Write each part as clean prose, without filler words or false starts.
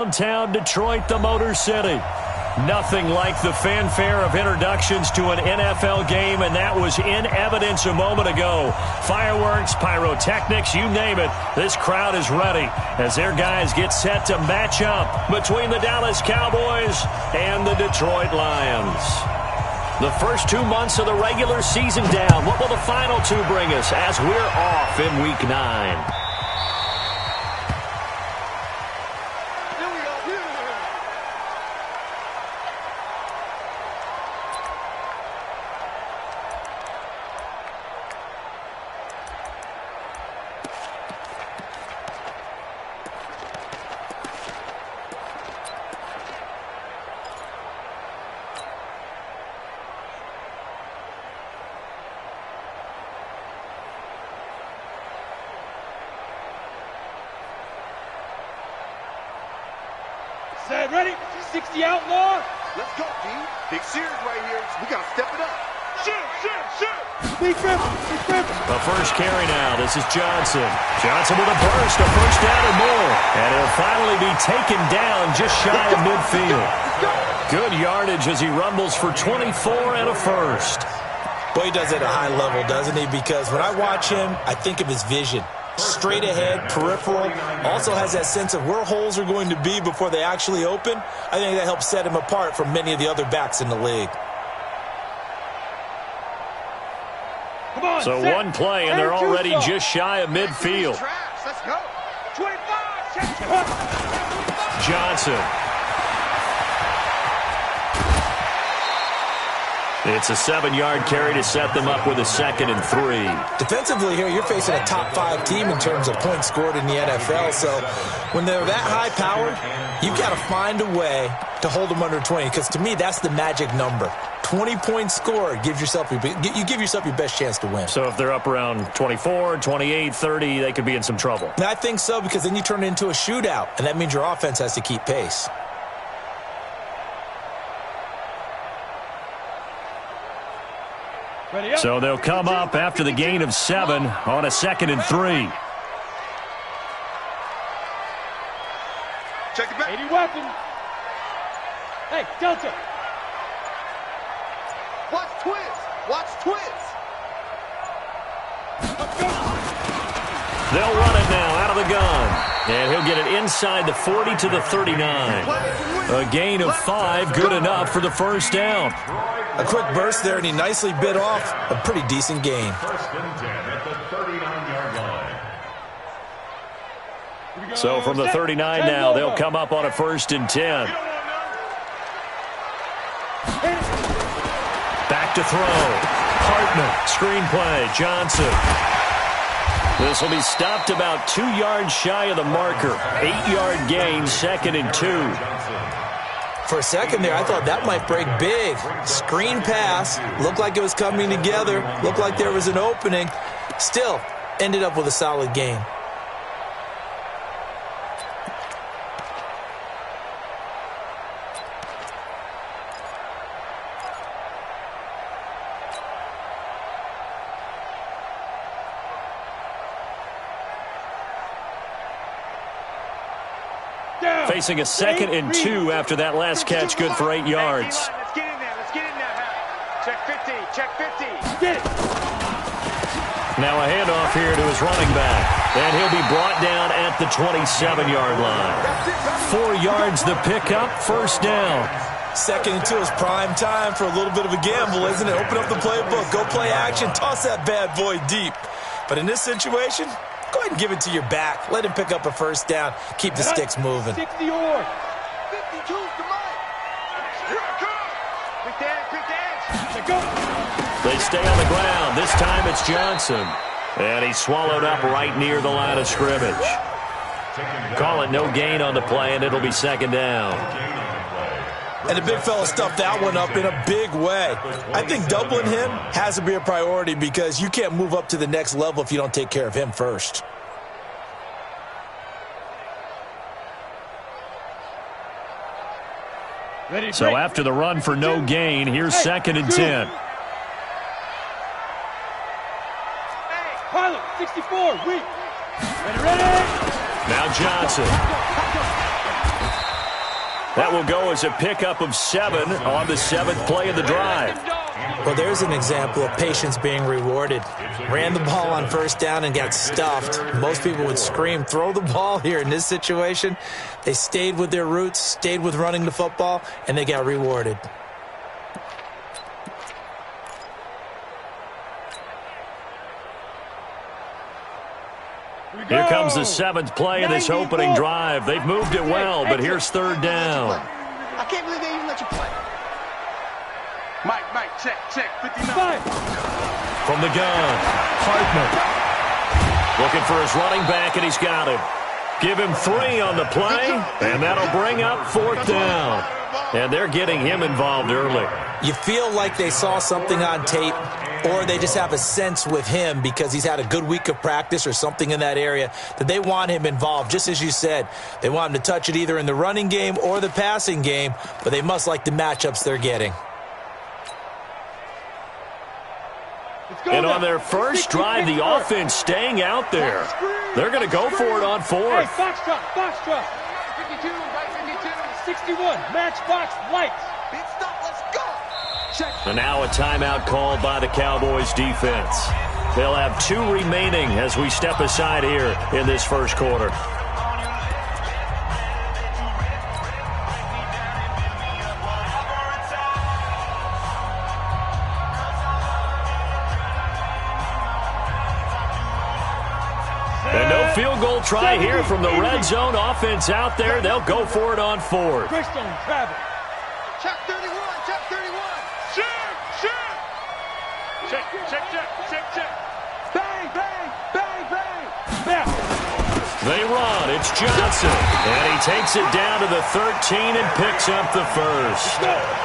Downtown Detroit, the Motor City. Nothing like the fanfare of introductions to an NFL game, and that was in evidence a moment ago. Fireworks, pyrotechnics, you name it. This crowd is ready as their guys get set to match up between the Dallas Cowboys and the Detroit Lions. The first 2 months of the regular season down. What will the final two bring us as we're off in Week 9? Set, ready? 60 outlaw. Let's go, D. Big series right here. We got to step it up. Shoot. Big grip. The first carry now. This is Johnson. Johnson with a burst, a first down and more. And he'll finally be taken down just shy of midfield. Good yardage as he rumbles for 24 and a first. Boy, he does it at a high level, doesn't he? Because when I watch him, I think of his vision. Straight ahead, peripheral, also has that sense of where holes are going to be before they actually open. I think that helps set him apart from many of the other backs in the league. Come on, so set. One play, and they're already just shy of midfield. Let's go. 25. Johnson. It's a 7-yard carry to set them up with a 2nd and 3. Defensively here, you're facing a top-5 team in terms of points scored in the NFL. So when they're that high-powered, you've got to find a way to hold them under 20. Because to me, that's the magic number. 20 points scored, you give yourself your best chance to win. So if they're up around 24, 28, 30, they could be in some trouble. And I think so, because then you turn it into a shootout, and that means your offense has to keep pace. So they'll come up after the gain of 7 on a 2nd and 3. Check it back. 80 weapon. Hey, Delta. Watch twins. They'll run it now out of the gun. And he'll get it inside the 40 to the 39. A gain of 5, good enough for the first down. A quick burst there, and he nicely bit off a pretty decent gain. So from the 39 now, they'll come up on a 1st and 10. Back to throw. Hartman, screenplay, Johnson. This will be stopped about 2 yards shy of the marker. 8-yard gain, 2nd and 2. For a second there, I thought that might break big. Screen pass. Looked like it was coming together. Looked like there was an opening. Still, ended up with a solid gain. Facing a 2nd and 2 after that last catch, good for 8 yards. Let's get in there. Check 50. Get it. Now a handoff here to his running back. And he'll be brought down at the 27-yard line. 4 yards the pickup, first down. 2nd and 2 is prime time for a little bit of a gamble, isn't it? Open up the playbook, go play action, toss that bad boy deep. But in this situation, go ahead and give it to your back. Let him pick up a first down. Keep the sticks moving. 60 or 52's the mic. Here it comes. Quick dance. go. They stay on the ground. This time it's Johnson. And he's swallowed up right near the line of scrimmage. Call it no gain on the play, and it'll be 2nd down. And the big fella stuffed that one up in a big way. I think doubling him has to be a priority because you can't move up to the next level if you don't take care of him first. Ready, So after the run for no gain, here's 2nd and 10. Pilot, 64, weak. Ready. Now Johnson. That will go as a pickup of 7 on the 7th play of the drive. Well, there's an example of patience being rewarded. Ran the ball on first down and got stuffed. Most people would scream, throw the ball here. In this situation, they stayed with their roots, stayed with running the football, and they got rewarded. Here comes the 7th play of this opening drive. They've moved it well, but here's 3rd down. I can't believe they even let you play. Mike, check, 59. From the gun, Hartman. Looking for his running back, and he's got him. Give him 3 on the play, and that'll bring up 4th down. And they're getting him involved early. You feel like they saw something on tape, or they just have a sense with him because he's had a good week of practice or something in that area that they want him involved. Just as you said, they want him to touch it either in the running game or the passing game, but they must like the matchups they're getting. And on their first drive, the offense staying out there. They're going to go for it on 4th. Hey, box drop. 52, right 52. 61, match box lights. Big stop, let's go. Check. And now a timeout called by the Cowboys defense. They'll have 2 remaining as we step aside here in this first quarter. And no field goal try here from the red zone. Offense out there. They'll go for it on 4th. Greystone travel. Check 31. Check. Bang. They run. It's Johnson. And he takes it down to the 13 and picks up the first.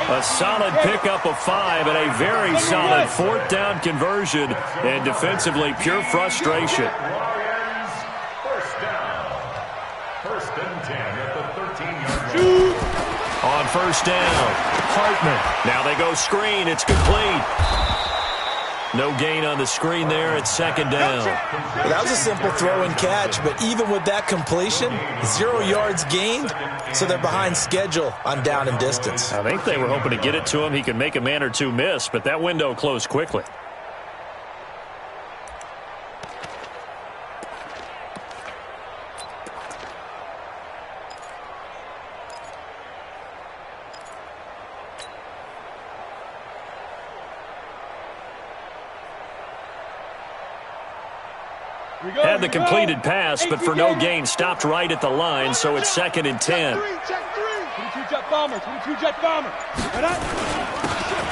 A solid pickup of 5 and a very solid 4th down conversion. And defensively, pure frustration. First and 10 at the 13-yard line. On first down, Hartman. Now they go screen. It's complete. No gain on the screen there. It's 2nd down. Well, that was a simple throw and catch, but even with that completion, 0 yards gained, so they're behind schedule on down and distance. I think they were hoping to get it to him. He could make a man or 2 miss, but that window closed quickly. Had the completed pass, but for no gain, stopped right at the line, so it's 2nd and 10. 22 jet bomber.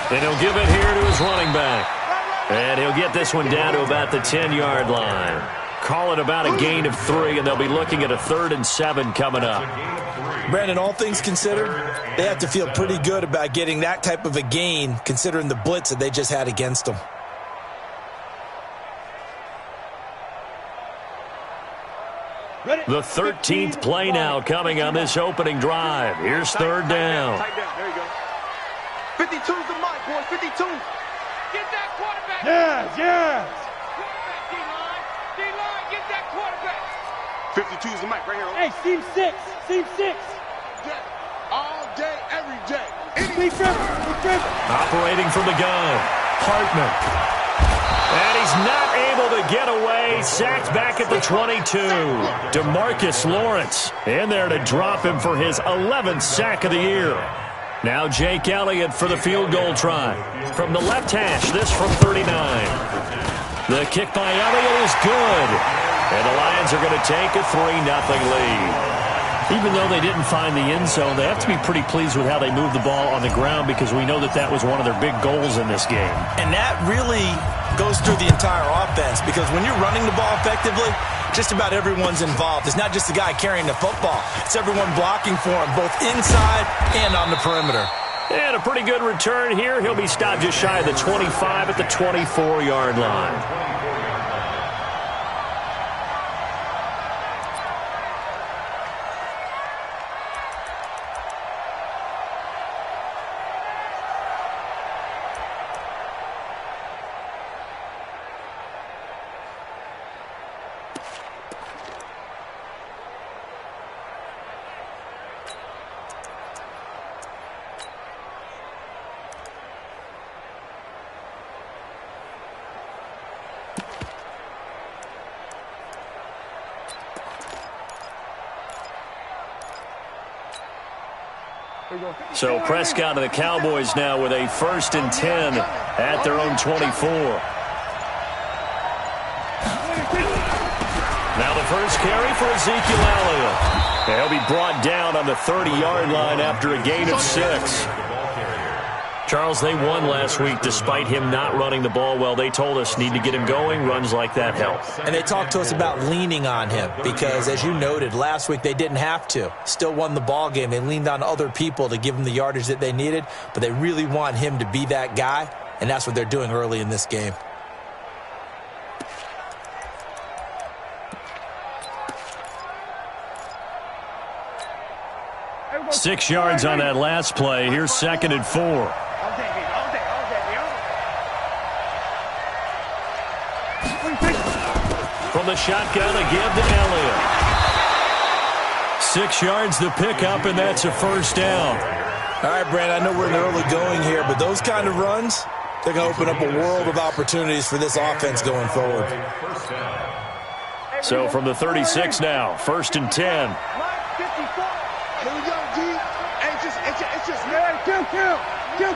And he'll give it here to his running back. And he'll get this one down to about the 10-yard line. Call it about a gain of 3, and they'll be looking at a 3rd and 7 coming up. Brandon, all things considered, they have to feel pretty good about getting that type of a gain, considering the blitz that they just had against them. The 13th play now coming on this opening drive. Here's 3rd down. There you go. 52's the mic, boys. 52. Get that quarterback. Yes. Quarterback, D-line, get that quarterback. 52's the mic right here. Hey, seam 6. All day, every day. Big Trevor. Operating from the gun, Hartman. And he's not able to get away. Sacked back at the 22. DeMarcus Lawrence in there to drop him for his 11th sack of the year. Now Jake Elliott for the field goal try. From the left hash, this from 39. The kick by Elliott is good. And the Lions are going to take a 3-0 lead. Even though they didn't find the end zone, they have to be pretty pleased with how they moved the ball on the ground because we know that was one of their big goals in this game. And that really goes through the entire offense because when you're running the ball effectively, just about everyone's involved. It's not just the guy carrying the football. It's everyone blocking for him, both inside and on the perimeter. And a pretty good return here. He'll be stopped just shy of the 25 at the 24-yard line. So Prescott and the Cowboys now with a 1st and 10 at their own 24. Now the first carry for Ezekiel Elliott. He'll be brought down on the 30-yard line after a gain of 6. Charles, they won last week despite him not running the ball well. They told us need to get him going. Runs like that help. And they talked to us about leaning on him because, as you noted, last week they didn't have to. Still won the ball game. They leaned on other people to give them the yardage that they needed, but they really want him to be that guy, and that's what they're doing early in this game. Six yards on that last play. Here's 2nd and 4. From the shotgun, a give to Elliott. 6 yards the pickup, and that's a 1st down. All right, Brandon, I know we're in the early going here, but those kind of runs, they're going to open up a world of opportunities for this offense going forward. So from the 36 now, 1st and 10. Here we go, G. It's just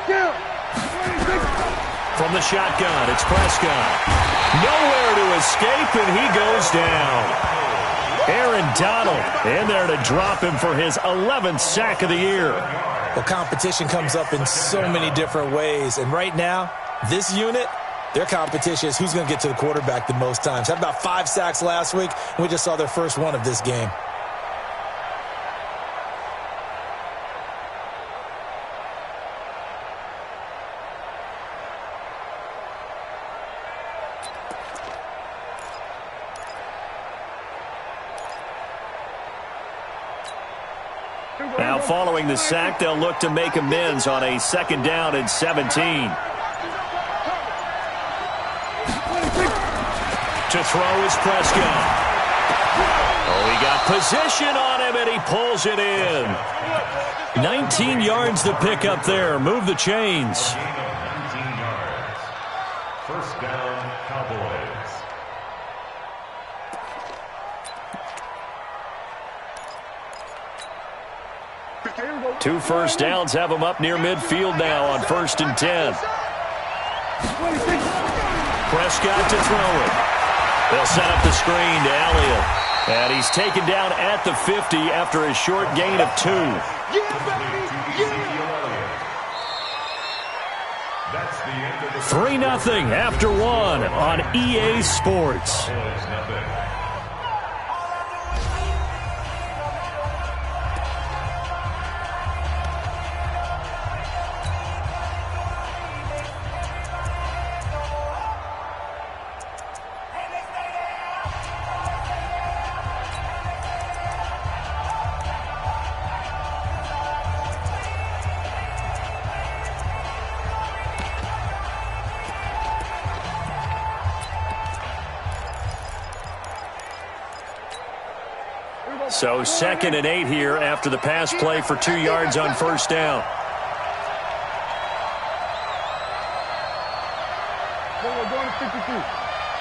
Kill. From the shotgun, it's Prescott. Nowhere to escape, and he goes down. Aaron Donald in there to drop him for his 11th sack of the year. Well, competition comes up in so many different ways, and right now, this unit, their competition is who's going to get to the quarterback the most times. Had about 5 sacks last week, and we just saw their first one of this game. Now following the sack, they'll look to make amends on a 2nd down and 17. To throw is Prescott. Oh, he got position on him, and he pulls it in. 19 yards to pick up there. Move the chains. 19 yards. 1st down, Cowboys. 2 first downs have them up near midfield now on 1st and 10. Prescott to throw it. They'll set up the screen to Elliott. And he's taken down at the 50 after a short gain of 2. That's the end of the 3-0 after 1 on EA Sports. So 2nd and 8 here after the pass play for 2 yards on 1st down. We're going to 52.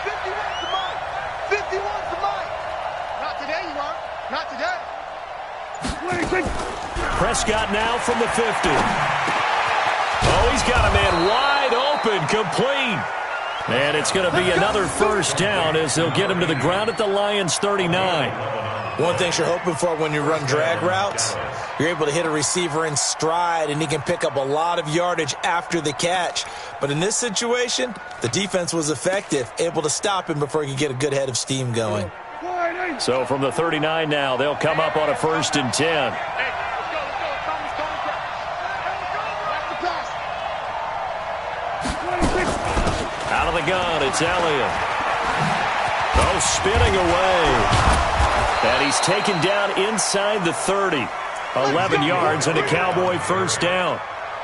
51's the mic. 51's the mic. Not today, you are. Not today. Prescott now from the 50. Oh, he's got a man wide open, complete. And it's going to be another 1st down as they'll get him to the ground at the Lions' 39. One thing you're hoping for when you run drag routes, you're able to hit a receiver in stride, and he can pick up a lot of yardage after the catch. But in this situation, the defense was effective, able to stop him before he could get a good head of steam going. So from the 39 now, they'll come up on a 1st and 10. Out of the gun, it's Elliott. Oh, spinning away. And he's taken down inside the 30. 11 yards and a Cowboy 1st down.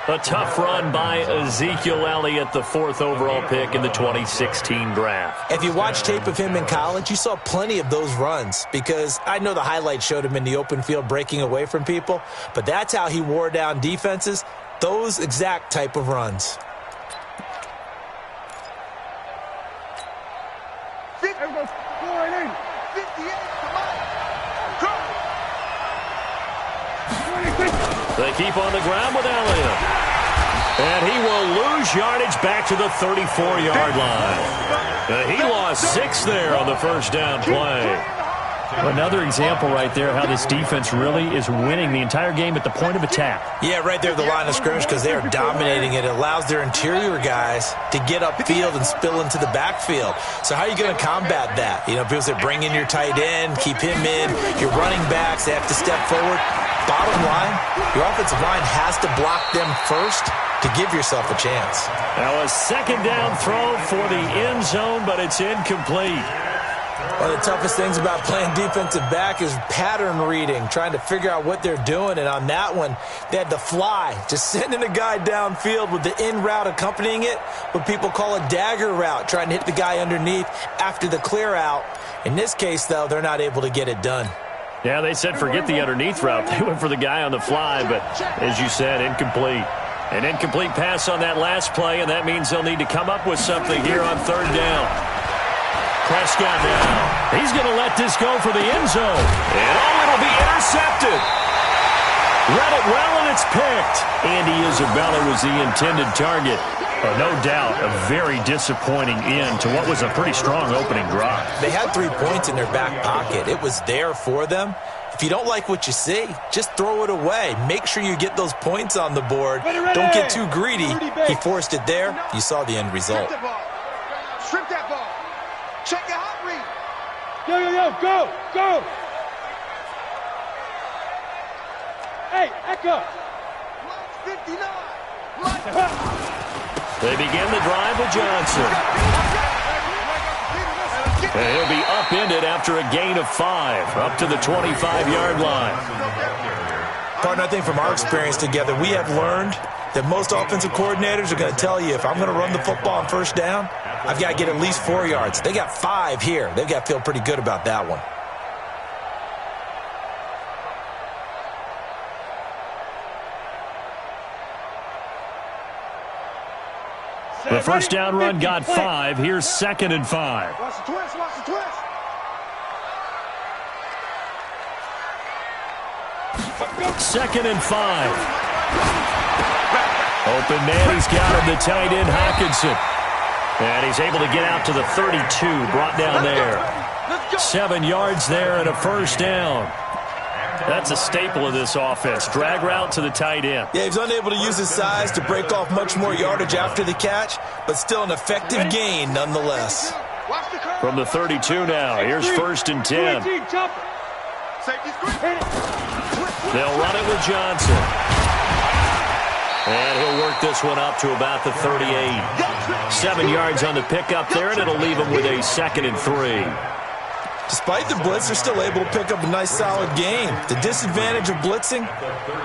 A tough run by Ezekiel Elliott, the 4th overall pick in the 2016 draft. If you watch tape of him in college, you saw plenty of those runs because I know the highlights showed him in the open field breaking away from people, but that's how he wore down defenses, those exact type of runs. They keep on the ground with Elliott. And he will lose yardage back to the 34-yard line. He lost 6 there on the first down play. Another example right there how this defense really is winning the entire game at the point of attack. Yeah, right there at the line of scrimmage because they are dominating it. It allows their interior guys to get upfield and spill into the backfield. So how are you going to combat that? You know, people say bring in your tight end, keep him in. Your running backs, they have to step forward. Bottom line, your offensive line has to block them first to give yourself a chance. Now a second down throw for the end zone, but it's incomplete. One of the toughest things about playing defensive back is pattern reading, trying to figure out what they're doing. And on that one, they had to fly, just sending a guy downfield with the in route accompanying it, what people call a dagger route, trying to hit the guy underneath after the clear out. In this case, though, they're not able to get it done. Yeah, they said forget the underneath route. They went for the guy on the fly, but as you said, incomplete. An incomplete pass on that last play, and that means they'll need to come up with something here on third down. Prescott now. He's going to let this go for the end zone. And it'll be intercepted. Read it well, and it's picked. Andy Isabella was the intended target. No doubt a very disappointing end to what was a pretty strong opening drive. They had 3 points in their back pocket. It was there for them. If you don't like what you see, just throw it away. Make sure you get those points on the board. Don't get too greedy. He forced it there. You saw the end result. Strip that ball. Check the hot read. Yo, go, go. Hey, Echo. 59. They begin the drive with Johnson. And he'll be upended after a gain of 5, up to the 25-yard line. Partner, I think from our experience together, we have learned that most offensive coordinators are going to tell you, if I'm going to run the football on first down, I've got to get at least 4 yards. They got 5 here. They've got to feel pretty good about that one. The first down run got 5. Here's 2nd and 5. Watch the twist, watch the twist. Second and 5. Open man, he's got him, the tight end, Hockenson. And he's able to get out to the 32, brought down there. 7 yards there and a first down. That's a staple of this offense. Drag route to the tight end. Yeah, he's unable to use his size to break off much more yardage after the catch, but still an effective gain nonetheless. From the 32 now, here's 1st and 10. They'll run it with Johnson. And he'll work this one up to about the 38. 7 yards on the pickup there, and it'll leave him with a 2nd and 3. Despite the blitz, they're still able to pick up a nice, solid gain. The disadvantage of blitzing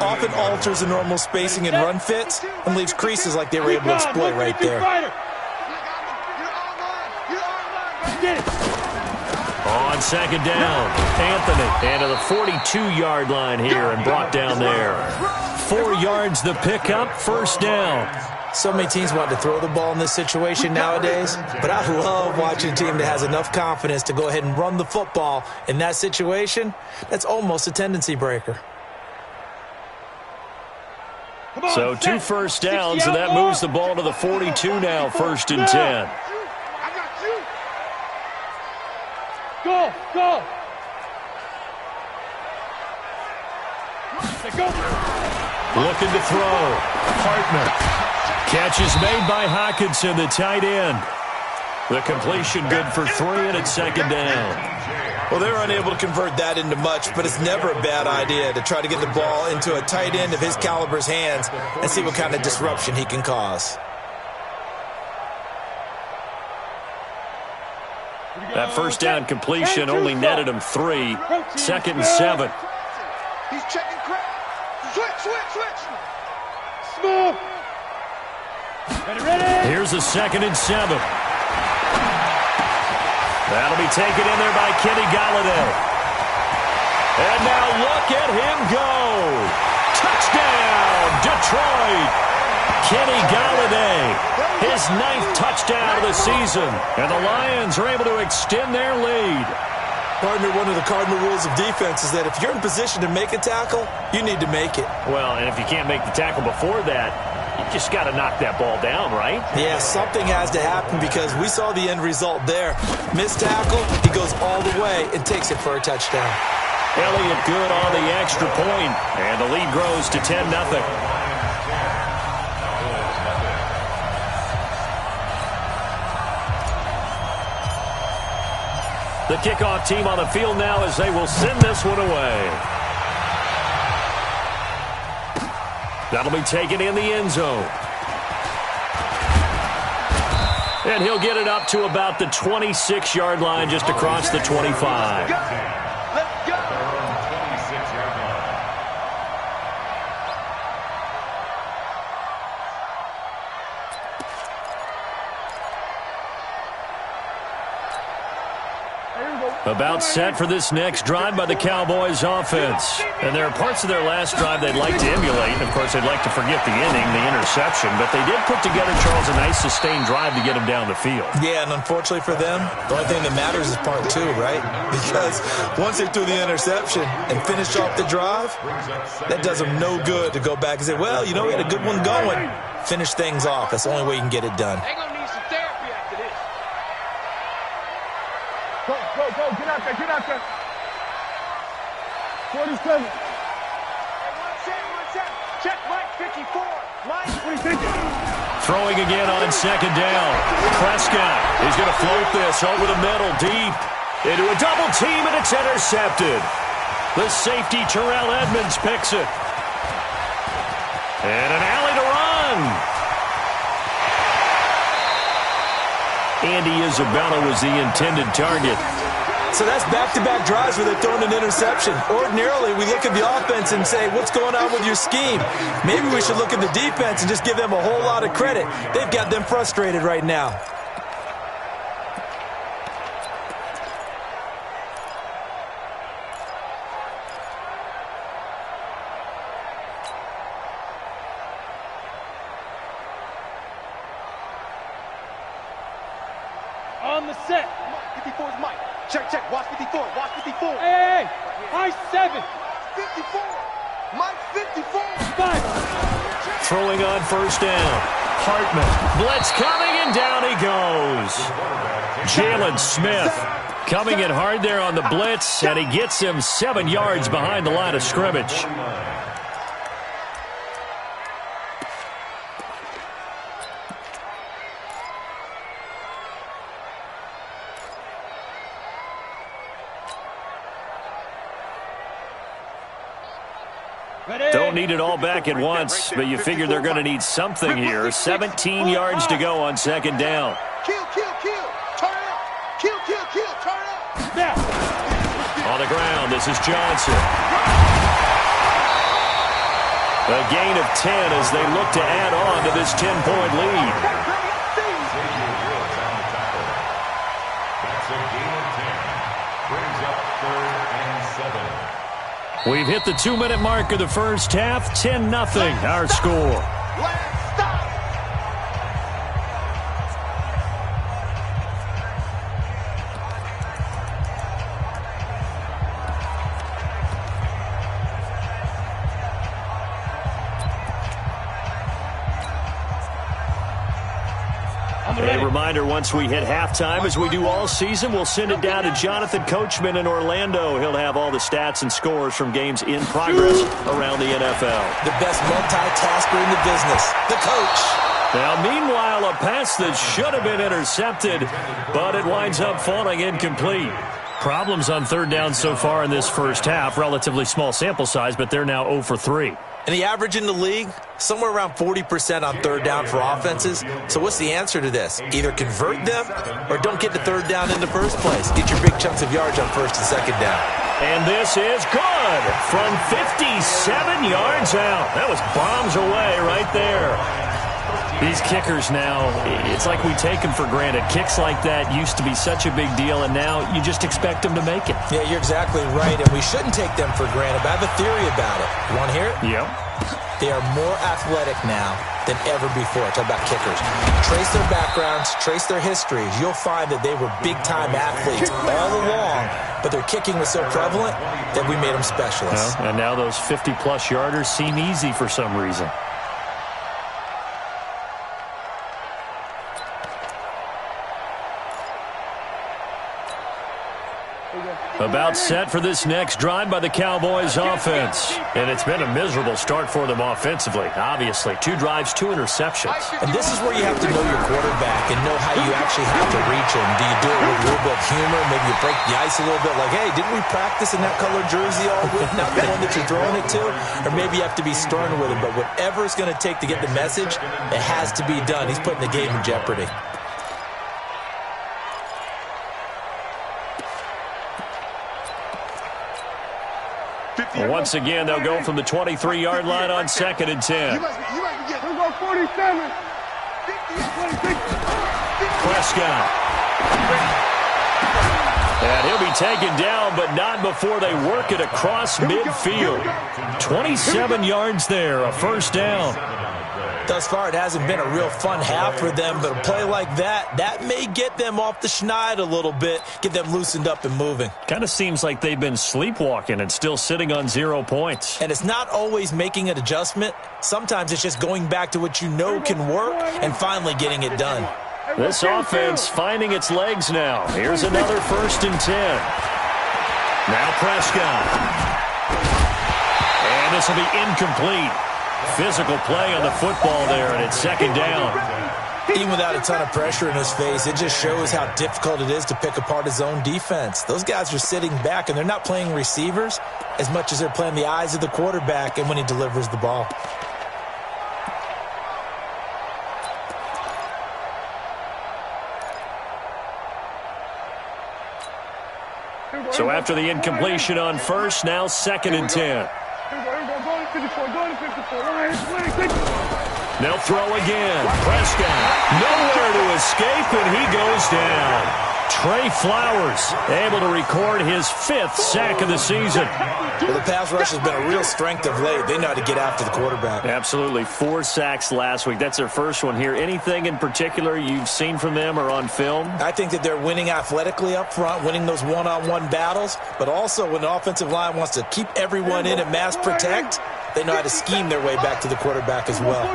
often alters the normal spacing and run fits and leaves creases like they were able to exploit right there. On 2nd down, Anthony into the 42-yard line here and brought down there. 4 yards the pickup, first down. So many teams want to throw the ball in this situation nowadays, but I love watching a team that has enough confidence to go ahead and run the football in that situation. That's almost a tendency breaker. So 2 first downs, and that moves the ball to the 42 now, 1st and 10. Go, go. Looking to throw. Hartman. Catch is made by Hockenson, the tight end. The completion good for 3, and it's 2nd down. Well, they're unable to convert that into much, but it's never a bad idea to try to get the ball into a tight end of his caliber's hands and see what kind of disruption he can cause. That first down completion only netted him 3. 2nd and 7. He's checking crap. Switch. Smooth. Ready. Here's a 2nd and 7. That'll be taken in there by Kenny Golladay. And now look at him go. Touchdown, Detroit. Kenny Golladay, his 9th touchdown of the season. And the Lions are able to extend their lead. Partner, one of the cardinal rules of defense is that if you're in position to make a tackle, you need to make it. Well, and if you can't make the tackle before that, you just got to knock that ball down, right? Yeah, something has to happen because we saw the end result there. Missed tackle, he goes all the way and takes it for a touchdown. Elliott good on the extra point, and the lead grows to 10-0. The kickoff team on the field now as they will send this one away. That'll be taken in the end zone. And he'll get it up to about the 26-yard line, just across the 25. Let's go. About set for this next drive by the Cowboys offense. And there are parts of their last drive they'd like to emulate. And, of course, they'd like to forget the inning, the interception. But they did put together, Charles, a nice sustained drive to get him down the field. Yeah, and unfortunately for them, the only thing that matters is part two, right? Because once they threw the interception and finished off the drive, that does them no good to go back and say, well, you know, we had a good one going. Finish things off. That's the only way you can get it done. They're going to need some therapy after this. Go, get out there, get out there. 47. Hey, one check. Check Mike, 54. Mike, what are you thinking? Throwing again on second down. Prescott is going to float this over the middle, deep into a double team, and it's intercepted. The safety, Terrell Edmonds, picks it. And an alley to run. Andy Isabella was the intended target. So that's back-to-back drives where they're throwing an interception. Ordinarily, we look at the offense and say, what's going on with your scheme? Maybe we should look at the defense and just give them a whole lot of credit. They've got them frustrated right now. On the set. 54 is Mike. Check. Watch 54. Watch 54. Hey. High 7. 54. Mike 54. 5. Throwing on first down. Hartman. Blitz coming, and down he goes. Jalen Smith coming in hard there on the blitz, and he gets him 7 yards behind the line of scrimmage. Don't need it all back at once, but you figure they're going to need something here. 17 yards to go on second down. Kill. Turn it up. Kill. Turn it up. Now. On the ground, this is Johnson. A gain of 10 as they look to add on to this 10-point lead. That's a gain of 10. Brings up 3rd and 7. We've hit the 2-minute mark of the first half. 10-0 our score. Last stop. A reminder, once we hit halftime, as we do all season, we'll send it down to Jonathan Coachman in Orlando. He'll have all the stats and scores from games in progress around the NFL. The best multitasker in the business, the coach. Now, meanwhile, a pass that should have been intercepted, but it winds up falling incomplete. Problems on third down so far in this first half. Relatively small sample size, but they're now 0 for 3. And the average in the league, somewhere around 40% on third down for offenses. So what's the answer to this? Either convert them or don't get to third down in the first place. Get your big chunks of yards on first and second down. And this is good from 57 yards out. That was bombs away right there. These kickers now, it's like we take them for granted. Kicks like that used to be such a big deal, and now you just expect them to make it. Yeah, you're exactly right, and we shouldn't take them for granted, but I have a theory about it. You want to hear it? Yep. They are more athletic now than ever before. Talk about kickers. Trace their backgrounds, trace their histories. You'll find that they were big-time athletes all along, but their kicking was so prevalent that we made them specialists. Well, and now those 50-plus yarders seem easy for some reason. About set for this next drive by the Cowboys offense. And it's been a miserable start for them offensively. Obviously, 2 drives, 2 interceptions. And this is where you have to know your quarterback and know how you actually have to reach him. Do you do it with a little bit of humor? Maybe you break the ice a little bit like, hey, didn't we practice in that colored jersey all week? Not the one that you're throwing it to? Or maybe you have to be stern with him. But whatever it's going to take to get the message, it has to be done. He's putting the game in jeopardy. Once again, they'll go from the 23-yard line on 2nd and 10. You must be getting. We're going 47. Prescott. And he'll be taken down, but not before they work it across midfield. 27 yards there, a first down. Thus far, it hasn't been a real fun half for them, but a play like that may get them off the schneid a little bit, get them loosened up and moving. Kind of seems like they've been sleepwalking and still sitting on 0 points. And it's not always making an adjustment. Sometimes it's just going back to what you know can work and finally getting it done. This offense finding its legs now. Here's another 1st and 10. Now Prescott. And this will be incomplete. Physical play on the football there, and it's 2nd down. Even without a ton of pressure in his face, it just shows how difficult it is to pick apart his own defense. Those guys are sitting back, and they're not playing receivers as much as they're playing the eyes of the quarterback and when he delivers the ball. So after the incompletion on 1st, now 2nd and 10. They'll throw again. Prescott nowhere to escape, and he goes down. Trey Flowers able to record his 5th sack of the season. Well, the pass rush has been a real strength of late. They know how to get after the quarterback. Absolutely. 4 sacks last week. That's their first one here. Anything in particular you've seen from them or on film? I think that they're winning athletically up front, winning those one-on-one battles, but also when the offensive line wants to keep everyone in and mass protect, they know how to scheme their way back to the quarterback as well.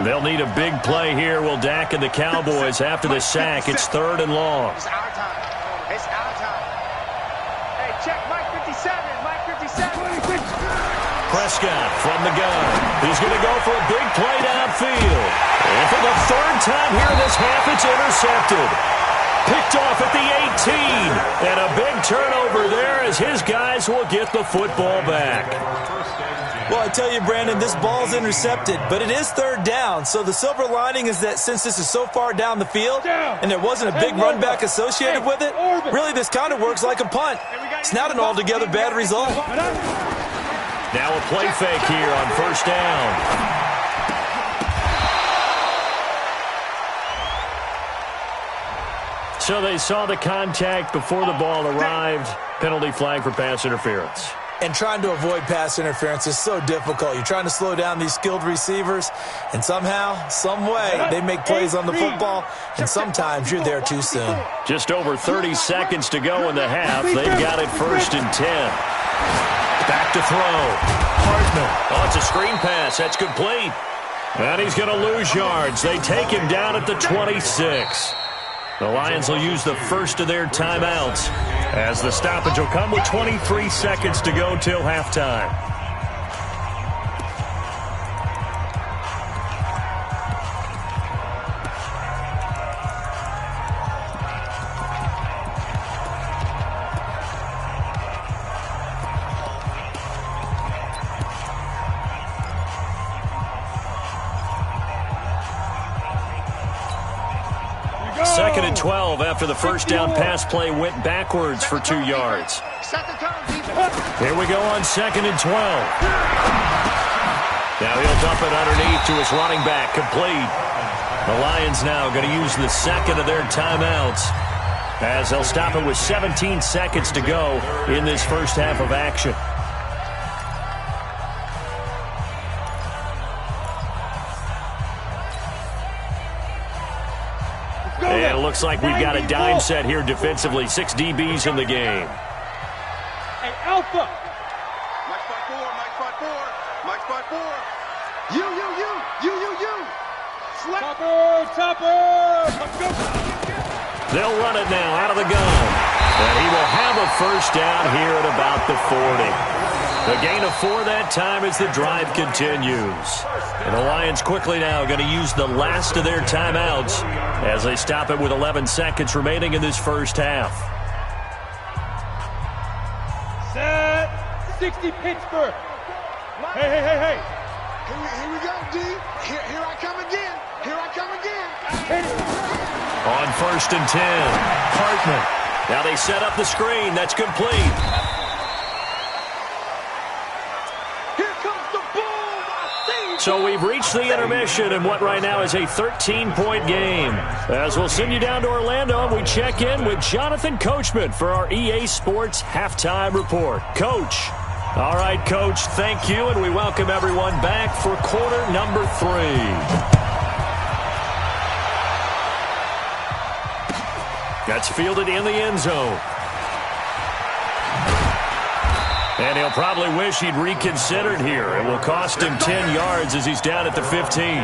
They'll need a big play here. Will Dak and the Cowboys after the sack. It's 3rd and long. It's our time. It's our time. Hey, check Mike 57. Mike 57. Prescott from the gun. He's going to go for a big play downfield. And for the 3rd time here in this half, it's intercepted. Picked off at the 18. And a big turnover there as his guys will get the football back. Well, I tell you, Brandon, this ball's intercepted, but it is 3rd down. So the silver lining is that since this is so far down the field and there wasn't a big run back associated with it, really this kind of works like a punt. It's not an altogether bad result. Now a play fake here on 1st down. So they saw the contact before the ball arrived. Penalty flag for pass interference. And trying to avoid pass interference is so difficult. You're trying to slow down these skilled receivers, and somehow, some way, they make plays on the football, and sometimes you're there too soon. Just over 30 seconds to go in the half. They've got it 1st and 10. Back to throw. Hartman. Oh, it's a screen pass. That's complete. And he's going to lose yards. They take him down at the 26. The Lions will use the first of their timeouts as the stoppage will come with 23 seconds to go till halftime. Second and 12 after the first down pass play went backwards for 2 yards. Here we go on 2nd and 12. Now he'll dump it underneath to his running back, complete. The Lions now going to use the second of their timeouts as they'll stop it with 17 seconds to go in this first half of action. And it looks like we've got a dime set here defensively. 6 DBs in the game. Alpha. Mike 5-4, Mike 5-4, Mike 5-4. You. Slap. Topper. Let's go. They'll run it now out of the gun. And he will have a first down here at about the 40. A gain of 4 that time as the drive continues. And the Lions quickly now going to use the last of their timeouts as they stop it with 11 seconds remaining in this first half. Set. 60 Pittsburgh. Hey. Here we go, D. Here I come again. On 1st and 10, Hartman. Now they set up the screen. That's complete. Here comes the boom. So we've reached the intermission in what right now is a 13-point game. As we'll send you down to Orlando, and we check in with Jonathan Coachman for our EA Sports Halftime Report. Coach. All right, Coach, thank you, and we welcome everyone back for quarter number 3. That's fielded in the end zone. And he'll probably wish he'd reconsidered here. It will cost him 10 yards as he's down at the 15.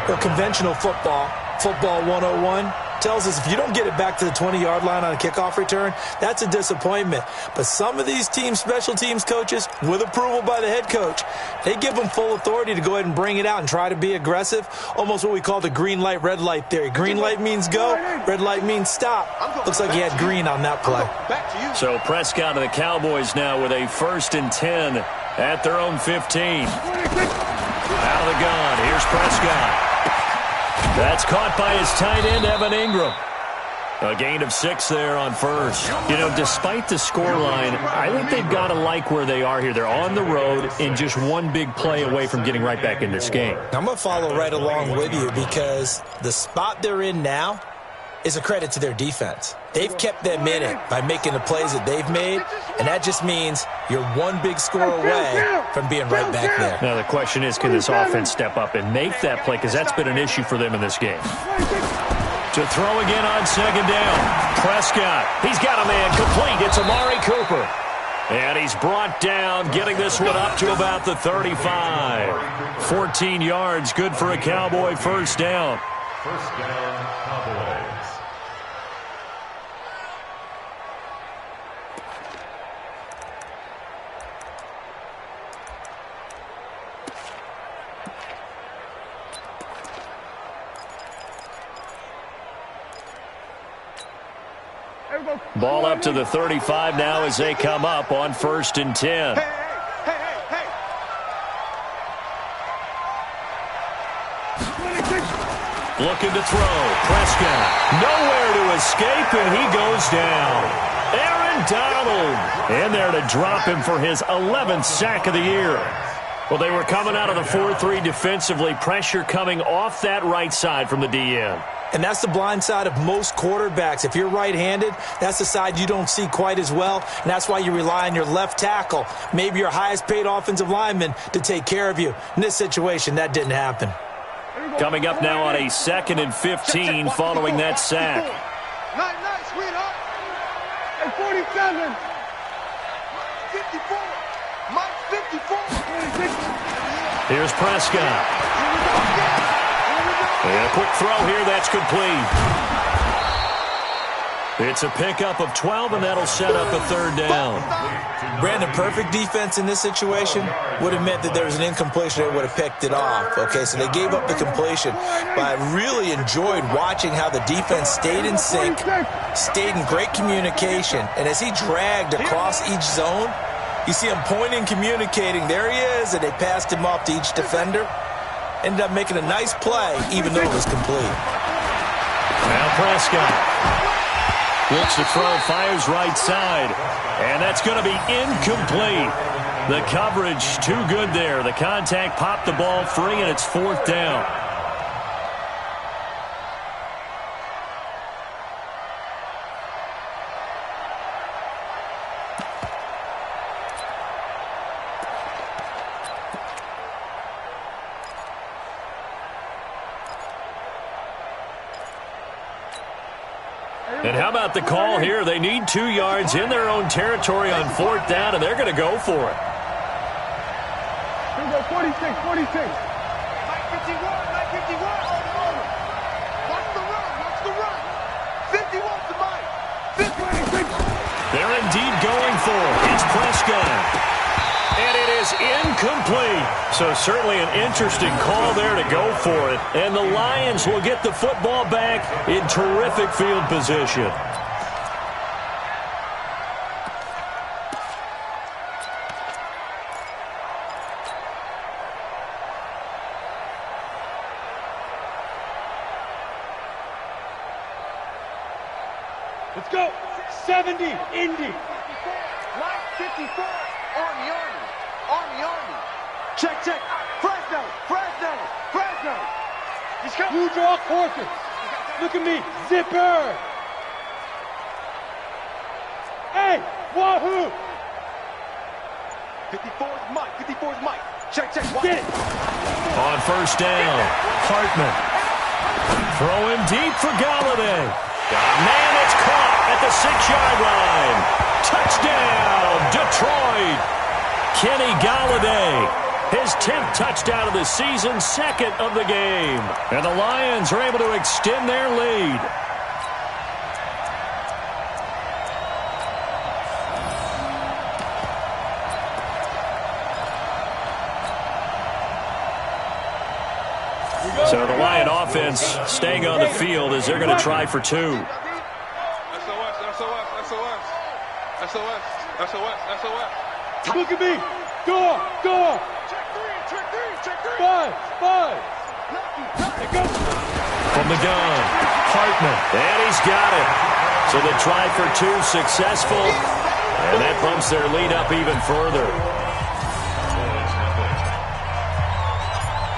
Well, conventional football 101, tells us if you don't get it back to the 20-yard line on a kickoff return, that's a disappointment. But some of these teams, special teams coaches, with approval by the head coach, they give them full authority to go ahead and bring it out and try to be aggressive, almost what we call the green light, red light theory. Green light means go, red light means stop. Looks like he had green on that play. So Prescott and the Cowboys now with a 1st and 10 at their own 15. Out of the gun, here's Prescott. That's caught by his tight end, Evan Ingram. A gain of 6 there on 1st. You know, despite the scoreline, I think they've got to like where they are here. They're on the road and just one big play away from getting right back in this game. I'm going to follow right along with you because the spot they're in now is a credit to their defense. They've kept them in it by making the plays that they've made, and that just means you're one big score away from being right back there. Now the question is, can this offense step up and make that play? Because that's been an issue for them in this game. To throw again on 2nd down. Prescott, he's got a man complete. It's Amari Cooper. And he's brought down, getting this one up to about the 35. 14 yards, good for a Cowboy first down. First down, Cowboys. Ball up to the 35 now as they come up on 1st and 10. Hey. Looking to throw. Prescott. Nowhere to escape, and he goes down. Aaron Donald in there to drop him for his 11th sack of the year. Well, they were coming out of the 4-3 defensively. Pressure coming off that right side from the DN. And that's the blind side of most quarterbacks. If you're right-handed, that's the side you don't see quite as well, and that's why you rely on your left tackle, maybe your highest-paid offensive lineman, to take care of you. In this situation, that didn't happen. Coming up now on a 2nd and 15 following that sack. Nice, sweetheart. And 47. 54. Mike 54. Here's Prescott. And a quick throw here, that's complete. It's a pickup of 12, and that'll set up a 3rd down. Brandon, perfect defense in this situation would have meant that there was an incompletion. They would have picked it off. Okay, so they gave up the completion. But I really enjoyed watching how the defense stayed in sync, stayed in great communication. And as he dragged across each zone, you see him pointing, communicating. There he is, and they passed him off to each defender. Ended up making a nice play, even though it was complete. Now Prescott looks to throw, fires right side, and that's going to be incomplete. The coverage too good there. The contact popped the ball free, and it's 4th down. And how about the call here? They need 2 yards in their own territory on 4th down, and they're going to go for it. Here we go, 46. Mike 51, Mike 51. Watch the run. 51's the Mike. 56. They're indeed going for it. It's Prescott. And it is incomplete. So certainly an interesting call there to go for it. And the Lions will get the football back in terrific field position. Let's go. 70, Indy. Mike 54, Army. Check. Fresno. Just go. Blue draw Corker. Look at me. Zipper. Hey, wahoo. 54's Mike. Check. Get it. On 1st down, Hartman. Throw him deep for Galladay. Man, it's caught at the 6-yard line. Touchdown, Detroit. Kenny Galladay. His 10th touchdown of the season, 2nd of the game. And the Lions are able to extend their lead. So the Lion offense staying on the field as they're going to try for 2. SOS. Look at me. Go. Check 3. 5. From the gun, Hartman, and he's got it. So the try for 2 successful, and that bumps their lead up even further.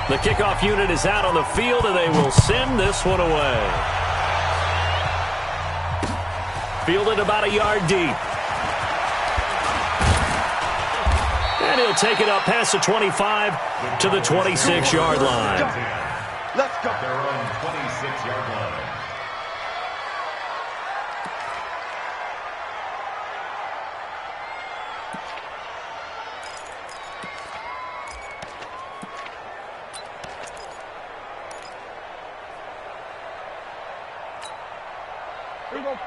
The kickoff unit is out on the field, and they will send this one away. Fielded about a yard deep. And he'll take it up past the 25 to the 26-yard line. Let's go. Their own 26-yard line.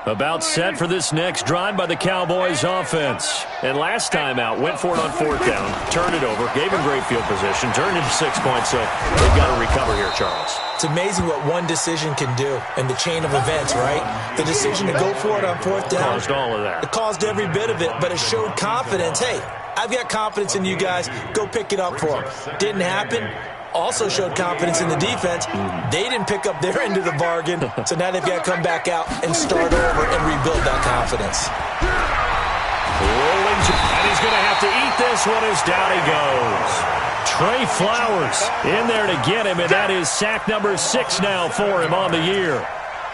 About set for this next drive by the Cowboys offense. And last time out, went for it on 4th down, turned it over, gave him great field position, turned into 6 points, so they've got to recover here, Charles. It's amazing what one decision can do in the chain of events, right? The decision to go for it on 4th down. Caused all of that. It caused every bit of it, but it showed confidence. Hey, I've got confidence in you guys. Go pick it up for them. Didn't happen. Also showed confidence in the defense. They didn't pick up their end of the bargain, so now they've got to come back out and start over and rebuild that confidence. Rolling, and he's going to have to eat this one as down he goes. Trey Flowers in there to get him, and that is sack number 6 now for him on the year.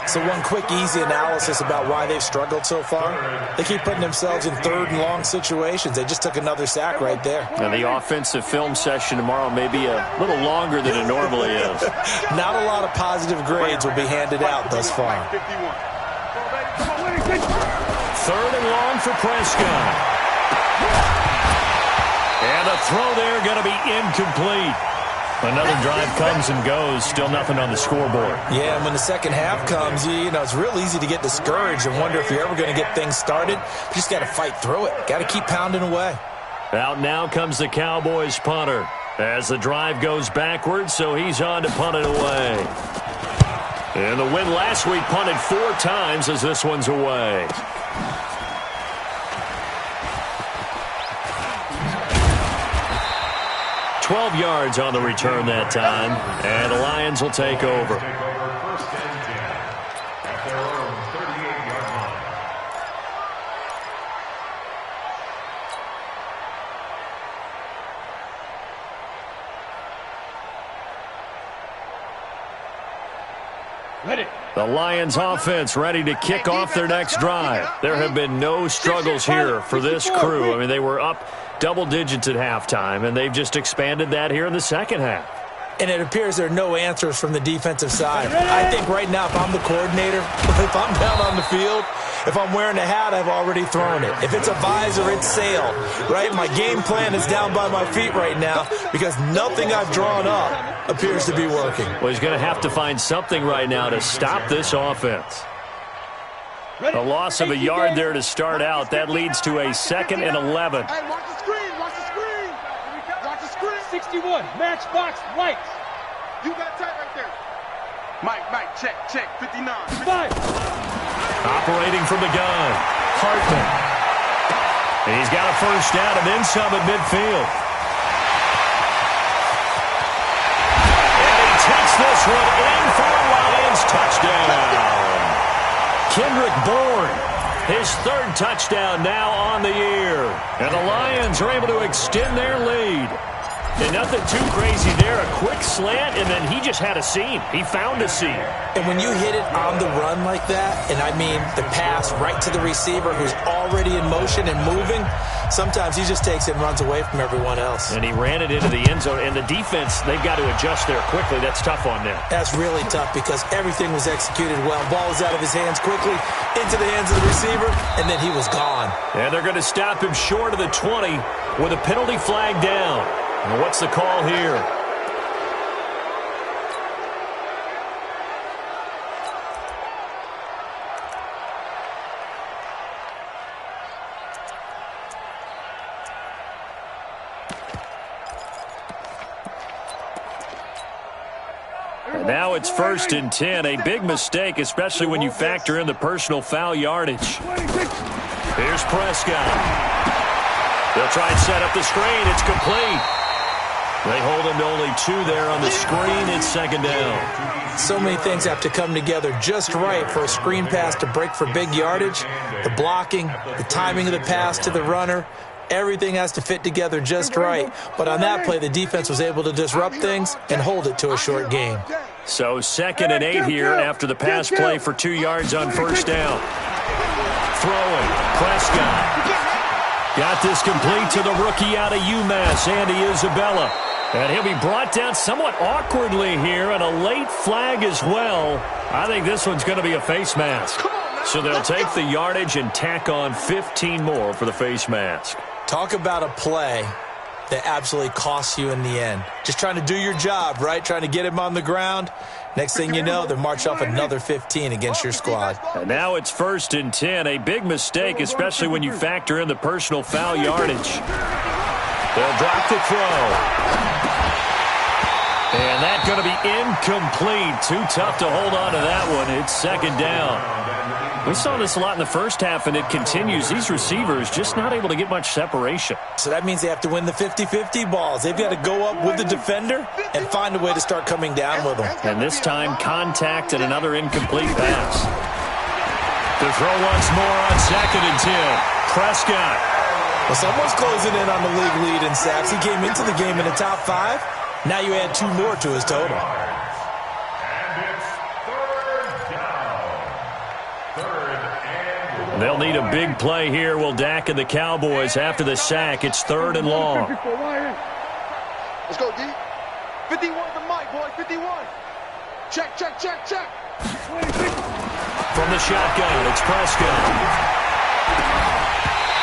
So one quick, easy analysis about why they've struggled so far. They keep putting themselves in 3rd and long situations. They just took another sack right there. And the offensive film session tomorrow may be a little longer than it normally is. Not a lot of positive grades will be handed out thus far. 3rd and long for Prescott. And the throw there going to be incomplete. Another drive comes and goes, still nothing on the scoreboard. Yeah, and when the second half comes, you know, it's real easy to get discouraged and wonder if you're ever going to get things started. You just got to fight through it. Got to keep pounding away. Out now comes the Cowboys punter as the drive goes backwards, so he's on to punt it away. And the win last week punted 4 times as this one's away. $12 yards on the return that time, and the Lions will take over. First and 10 at their own 38-yard line. Ready. The Lions offense ready to kick off their next drive. There have been no struggles here for this crew. I mean, they were up double digits at halftime, and they've just expanded that here in the second half. and it appears there are no answers from the defensive side. I think right now, if I'm the coordinator, if I'm down on the field, if I'm wearing a hat, I've already thrown it. If it's a visor, it's sail, right? My game plan is down by my feet right now because nothing I've drawn up appears to be working. Well, he's going to have to find something right now to stop this offense. A loss of a yard there to start out. That leads to a 2nd and 11. Hey, watch the screen, watch the screen. Watch the screen. 61, matchbox right. You got tight right there. Mike, check, 59. 5. Operating from the gun, Hartman. He's got a first down and then some at midfield. And he takes this one in for a Lions touchdown. Kendrick Bourne, his 3rd touchdown now on the year. And the Lions are able to extend their lead. And nothing too crazy there. A quick slant, and then he just had a seam. He found a seam. And when you hit it on the run like that, and I mean the pass right to the receiver who's already in motion and moving, sometimes he just takes it and runs away from everyone else. And he ran it into the end zone. And the defense, they've got to adjust there quickly. That's tough on them. That's really tough because everything was executed well. Ball was out of his hands quickly, into the hands of the receiver, and then he was gone. And they're going to stop him short of the 20 with a penalty flag down. And what's the call here? And now it's 1st and 10. A big mistake, especially when you factor in the personal foul yardage. Here's Prescott. They'll try and set up the screen. It's complete. They hold him to only 2 there on the screen. It's 2nd down. So many things have to come together just right for a screen pass to break for big yardage. The blocking, the timing of the pass to the runner, everything has to fit together just right. But on that play, the defense was able to disrupt things and hold it to a short game. So 2nd and 8 here after the pass play for 2 yards on 1st down. Throwing, Prescott. Got this complete to the rookie out of UMass, Andy Isabella. And he'll be brought down somewhat awkwardly here, and a late flag as well. I think this one's going to be a face mask. So they'll take the yardage and tack on 15 more for the face mask. Talk about a play that absolutely costs you in the end. Just trying to do your job, right? Trying to get him on the ground. Next thing you know, they're marched off another 15 against your squad. And now it's 1st and 10. A big mistake, especially when you factor in the personal foul yardage. They'll drop the throw. And that's going to be incomplete. Too tough to hold on to that one. It's 2nd down. We saw this a lot in the first half, and it continues. These receivers just not able to get much separation. So that means they have to win the 50-50 balls. They've got to go up with the defender and find a way to start coming down with them. And this time, contact and another incomplete pass. To throw once more on 2nd and 10. Prescott. Well, someone's closing in on the league lead in sacks. He came into the game in the top 5. Now you add 2 more to his total. They'll need a big play here, will Dak and the Cowboys after the sack. It's 3rd and long. Let's go, D. 51 to Mike, boy, 51. Check. From the shotgun, it's Prescott.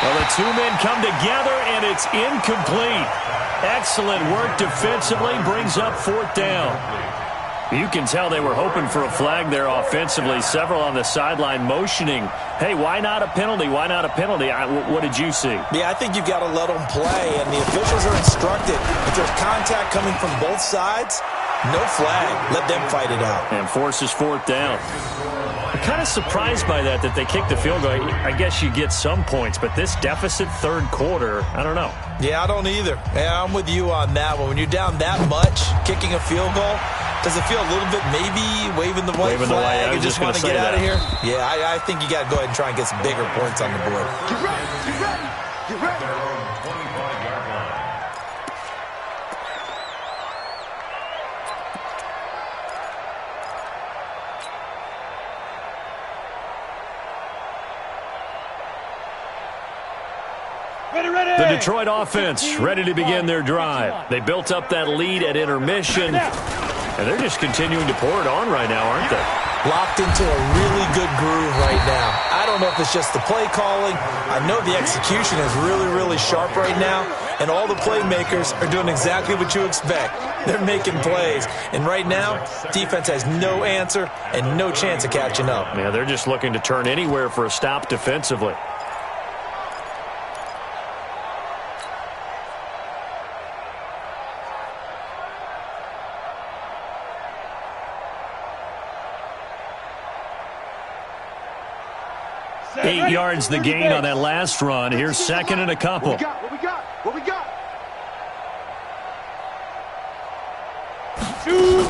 Well, the 2 men come together, and it's incomplete. Excellent work defensively, brings up 4th down. You can tell they were hoping for a flag there offensively. Several on the sideline motioning, hey, why not a penalty? Why not a penalty? What did you see? Yeah, I think you've got to let them play, and the officials are instructed. If there's contact coming from both sides, no flag. Let them fight it out. And forces 4th down. I'm kind of surprised by that they kicked the field goal. I guess you get some points, but this deficit 3rd quarter, I don't know. Yeah, I don't either. Yeah, I'm with you on that one. When you're down that much, kicking a field goal, does it feel a little bit maybe waving the white flag and just want to get out of here? Yeah, I think you got to go ahead and try and get some bigger points on the board. Get ready. The Detroit offense ready to begin their drive. They built up that lead at intermission, and they're just continuing to pour it on right now, aren't they? Locked into a really good groove right now. I don't know if it's just the play calling. I know the execution is really, really sharp right now, and all the playmakers are doing exactly what you expect. They're making plays, and right now, defense has no answer and no chance of catching up. Yeah, they're just looking to turn anywhere for a stop defensively. Eight yards the gain on that last run. Here's second and a couple. What we got? What we got? Shoot!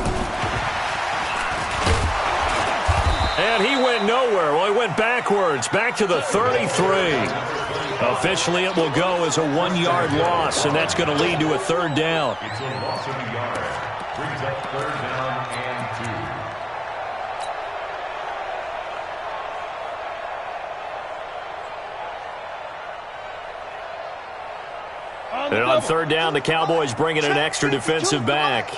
And he went nowhere. Well, he went backwards, back to the 33. Officially, it will go as a 1-yard loss, and that's going to lead to a third down. It's a loss of a yard. Brings up third down and 2. And on third down, the Cowboys bring in an extra defensive back.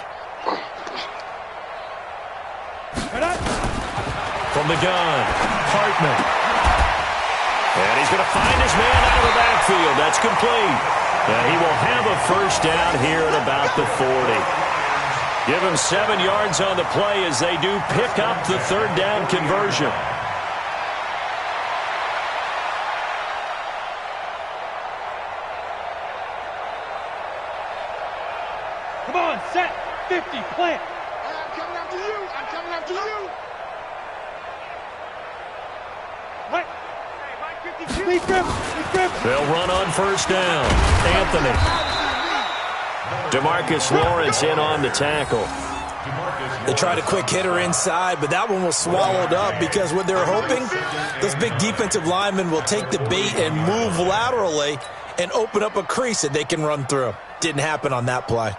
From the gun, Hartman. And he's going to find his man out of the backfield. That's complete. And he will have a first down here at about the 40. Give him 7 yards on the play as they do pick up the third down conversion. Come on, set. 50, plant. I'm coming after you. I'm coming after you. Right. Lead grip. They'll run on first down. Anthony. DeMarcus Lawrence in on the tackle. They tried a quick hitter inside, but that one was swallowed up because what they're hoping, those big defensive linemen will take the bait and move laterally and open up a crease that they can run through. Didn't happen on that play.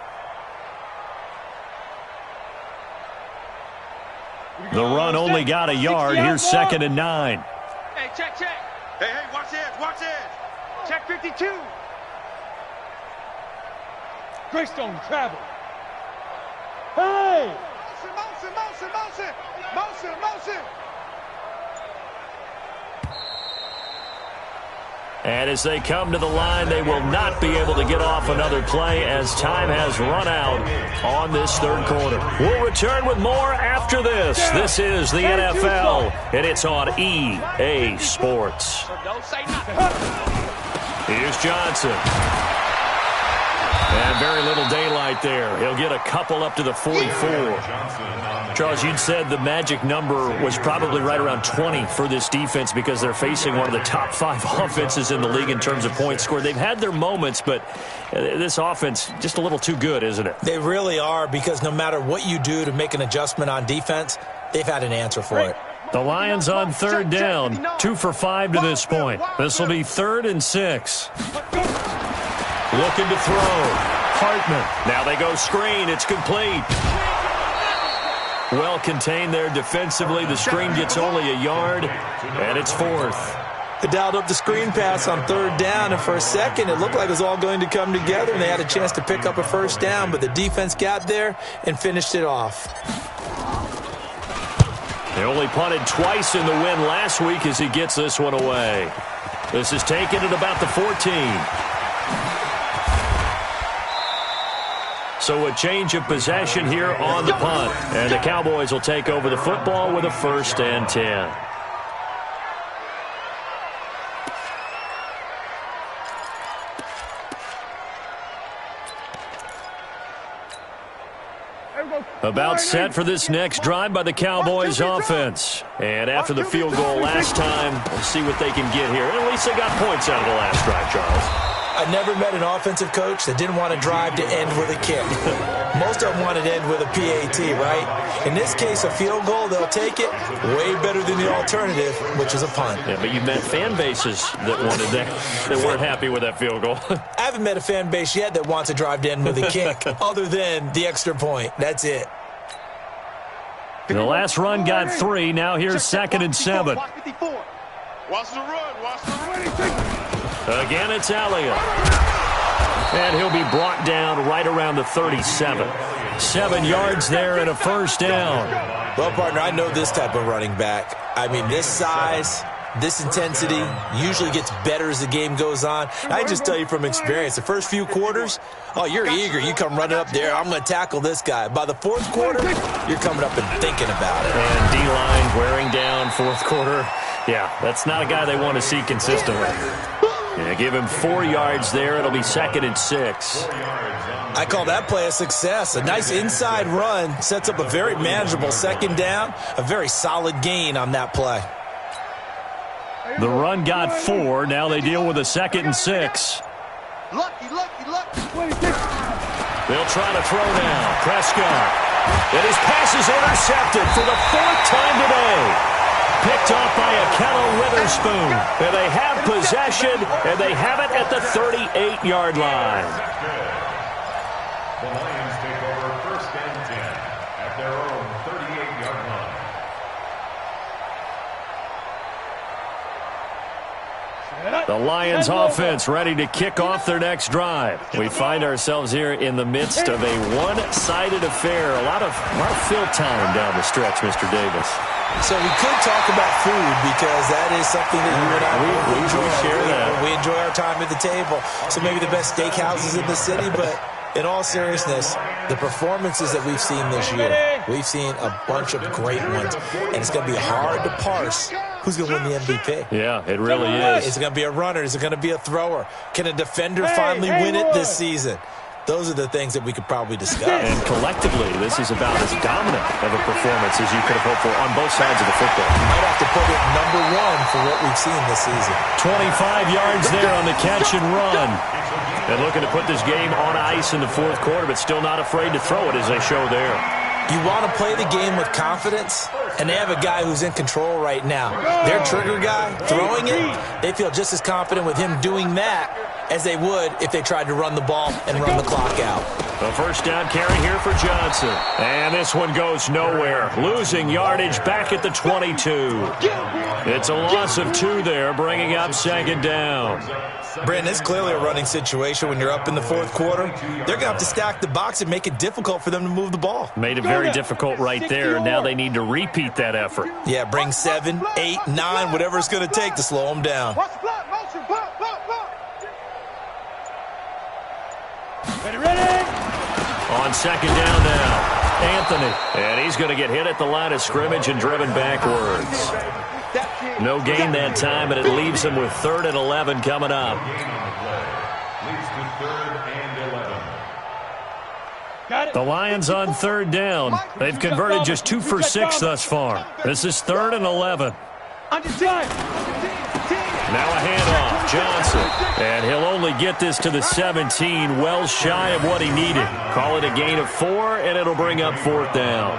The run only got a yard. Here's second and 9. Hey, check. Hey, watch edge. Check 52. Greystone travel. Hey! Motion. And as they come to the line, they will not be able to get off another play as time has run out on this third quarter. We'll return with more after this. This is the NFL, and it's on EA Sports. Don't say nothing. Here's Johnson. And very little daylight there. He'll get a couple up to the 44. Charles, you'd said the magic number was probably right around 20 for this defense because they're facing one of the top 5 offenses in the league in terms of points scored. They've had their moments, but this offense just a little too good, isn't it? They really are, because no matter what you do to make an adjustment on defense, they've had an answer for it. The Lions on third down, 2 for 5 to this point. This will be 3rd and 6. Looking to throw. Hartman. Now they go screen. It's complete. Well contained there defensively. The screen gets only a yard, and it's 4th. They dialed up the screen pass on third down, and for a second it looked like it was all going to come together, and they had a chance to pick up a first down, but the defense got there and finished it off. They only punted twice in the win last week as he gets this one away. This is taken at about the 14. So a change of possession here on the punt. And the Cowboys will take over the football with a 1st and 10. About set for this next drive by the Cowboys offense. And after the field goal last time, we'll see what they can get here. And at least they got points out of the last drive, Charles. I never met an offensive coach that didn't want to drive to end with a kick. Most of them want to end with a PAT, right? In this case, a field goal, they'll take it way better than the alternative, which is a punt. Yeah, but you've met fan bases that wanted that, that weren't happy with that field goal. I haven't met a fan base yet that wants to drive to end with a kick, other than the extra point. That's it. The last run got 3. Now here's 2nd and 7. Watch the run. Again, it's Elliott. And he'll be brought down right around the 37. 7 yards there and a first down. Well, partner, I know this type of running back. I mean, this size, this intensity usually gets better as the game goes on. I can just tell you from experience, the first few quarters, oh, you're eager. You come running up there, I'm going to tackle this guy. By the fourth quarter, you're coming up and thinking about it. And D-line wearing down fourth quarter. Yeah, that's not a guy they want to see consistently. Yeah, give him 4 yards there. It'll be 2nd and 6. I call that play a success. A nice inside run sets up a very manageable second down. A very solid gain on that play. The run got 4. Now they deal with a 2nd and 6. Lucky. They'll try to throw now. Prescott. And his pass is intercepted for the 4th time today. Picked off by Akello Witherspoon. And they have possession, and they have it at the 38-yard line. The Lions take over 1st and 10 at their own 38-yard line. The Lions offense ready to kick off their next drive. We find ourselves here in the midst of a one-sided affair. A lot of fill time down the stretch, Mr. Davis. So we could talk about food because that is something that you and I we share that. We enjoy our time at the table. So maybe the best steakhouses in the city, but in all seriousness, the performances that we've seen this year, we've seen a bunch of great ones, and it's going to be hard to parse who's going to win the MVP. Yeah, it really is. Is it going to be a runner? Is it going to be a thrower? Can a defender finally win it this season? Those are the things that we could probably discuss. And collectively, this is about as dominant of a performance as you could have hoped for on both sides of the football. You might have to put it number 1 for what we've seen this season. 25 yards there on the catch and run. And looking to put this game on ice in the fourth quarter, but still not afraid to throw it as they show there. You want to play the game with confidence, and they have a guy who's in control right now. Their trigger guy, throwing it, they feel just as confident with him doing that as they would if they tried to run the ball and run the clock out. A first down carry here for Johnson. And this one goes nowhere. Losing yardage back at the 22. It's a loss of 2 there, bringing up 2nd down. Brandon, it's clearly a running situation when you're up in the fourth quarter. They're going to have to stack the box and make it difficult for them to move the ball. Made it very difficult right there. Now they need to repeat that effort. Yeah, bring 7, 8, 9, whatever it's going to take to slow them down. Ready. On 2nd down now, Anthony. And he's going to get hit at the line of scrimmage and driven backwards. No gain that time, and it leaves him with 3rd and 11 coming up. Leads to 3rd and 11. Got it. The Lions on 3rd down. They've converted just 2 for 6 thus far. This is 3rd and 11. Now a handoff, Johnson. And he'll only get this to the 17, well shy of what he needed. Call it a gain of 4, and it'll bring up 4th down.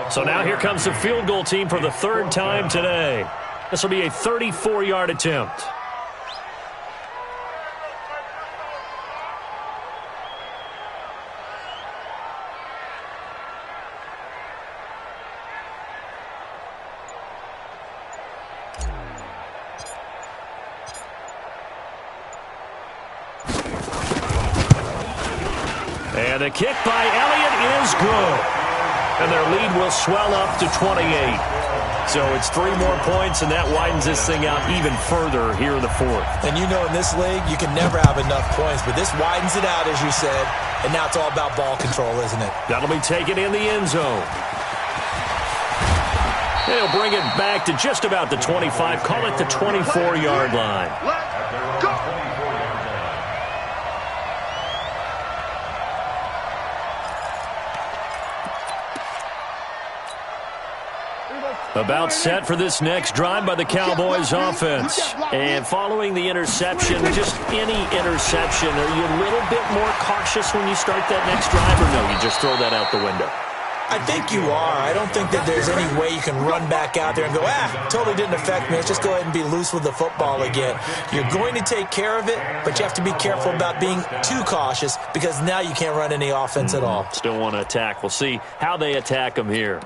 So now here comes the field goal team for the 3rd time today. This will be a 34-yard attempt. And the kick by Elliott is good. And their lead will swell up to 28. So it's 3 more points, and that widens this thing out even further here in the 4th. And you know in this league, you can never have enough points, but this widens it out, as you said, and now it's all about ball control, isn't it? That'll be taken in the end zone. They'll bring it back to just about the 25, call it the 24-yard line. Let's go. About set for this next drive by the Cowboys offense. And following the interception, just any interception, are you a little bit more cautious when you start that next drive, or no, you just throw that out the window? I think you are. I don't think that there's any way you can run back out there and go, totally didn't affect me. Let's just go ahead and be loose with the football again. You're going to take care of it, but you have to be careful about being too cautious because now you can't run any offense at all. Still want to attack. We'll see how they attack them here.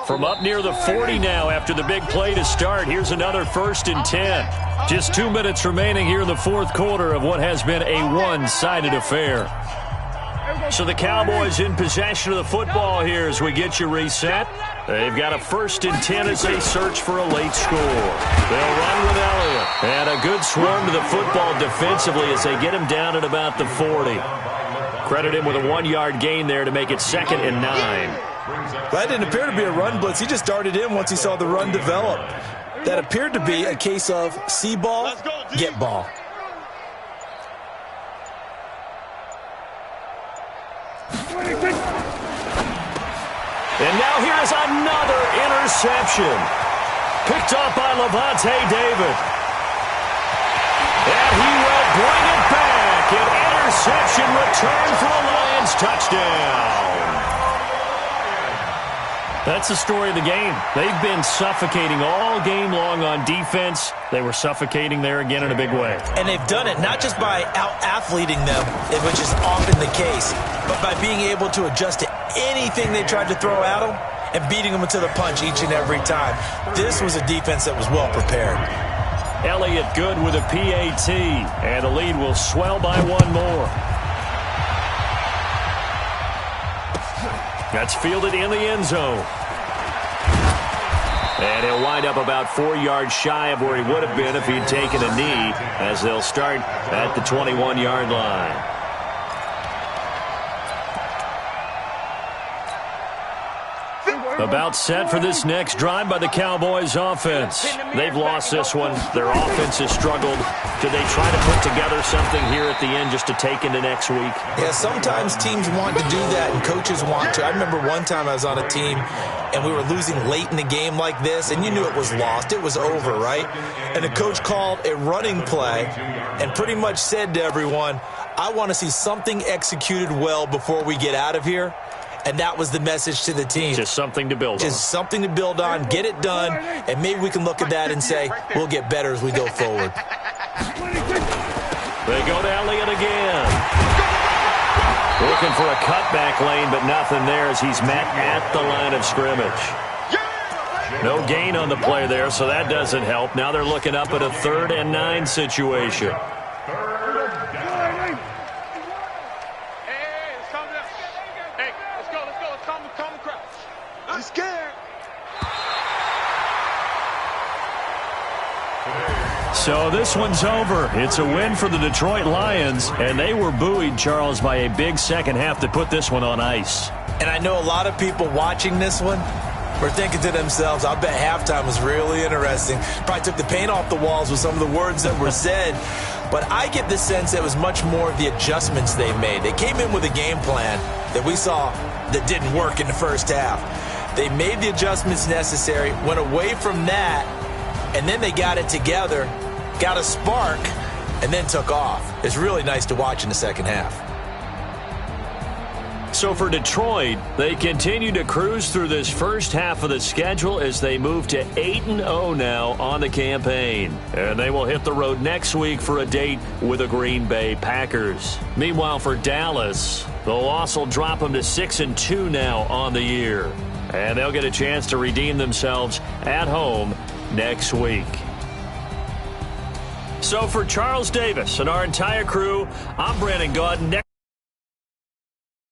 From up near the 40 now after the big play to start. Here's another 1st and 10. Just 2 minutes remaining here in the fourth quarter of what has been a one-sided affair. So the Cowboys in possession of the football here as we get you reset. They've got a 1st and 10 as they search for a late score. They'll run with Elliott. And a good swarm to the football defensively as they get him down at about the 40. Credit him with a 1-yard gain there to make it 2nd and 9. That didn't appear to be a run blitz. He just darted in once he saw the run develop. That appeared to be a case of see ball, get ball. And now here's another interception. Picked up by Levante David. And he will bring it back. An interception return for a Lions touchdown. That's the story of the game. They've been suffocating all game long on defense. They were suffocating there again in a big way. And they've done it not just by out-athleting them, which is often the case, but by being able to adjust to anything they tried to throw at them and beating them to the punch each and every time. This was a defense that was well prepared. Elliott good with a PAT, and the lead will swell by one more. That's fielded in the end zone. And he'll wind up about 4 yards shy of where he would have been if he'd taken a knee, as they'll start at the 21-yard line. About set for this next drive by the Cowboys offense. They've lost this one. Their offense has struggled. Do they try to put together something here at the end just to take into next week? Yeah, sometimes teams want to do that and coaches want to. I remember one time I was on a team and we were losing late in the game like this, and you knew it was lost. It was over, right? And the coach called a running play and pretty much said to everyone, I want to see something executed well before we get out of here. And that was the message to the team. Just something to build on. Just something to build on, get it done, and maybe we can look at that and say, we'll get better as we go forward. They go to Elliott again. Looking for a cutback lane, but nothing there as he's met at the line of scrimmage. No gain on the play there, so that doesn't help. Now they're looking up at a 3rd and 9 situation. I'm scared. So this one's over. It's a win for the Detroit Lions, and they were buoyed, Charles, by a big second half to put this one on ice. And I know a lot of people watching this one were thinking to themselves, I bet halftime was really interesting. Probably took the paint off the walls with some of the words that were said. But I get the sense that it was much more of the adjustments they made. They came in with a game plan that we saw that didn't work in the first half. They made the adjustments necessary, went away from that, and then they got it together, got a spark, and then took off. It's really nice to watch in the second half. So for Detroit, they continue to cruise through this first half of the schedule as they move to 8-0 now on the campaign. And they will hit the road next week for a date with the Green Bay Packers. Meanwhile, for Dallas, the loss will drop them to 6-2 now on the year. And they'll get a chance to redeem themselves at home next week. So for Charles Davis and our entire crew, I'm Brandon Gaudin.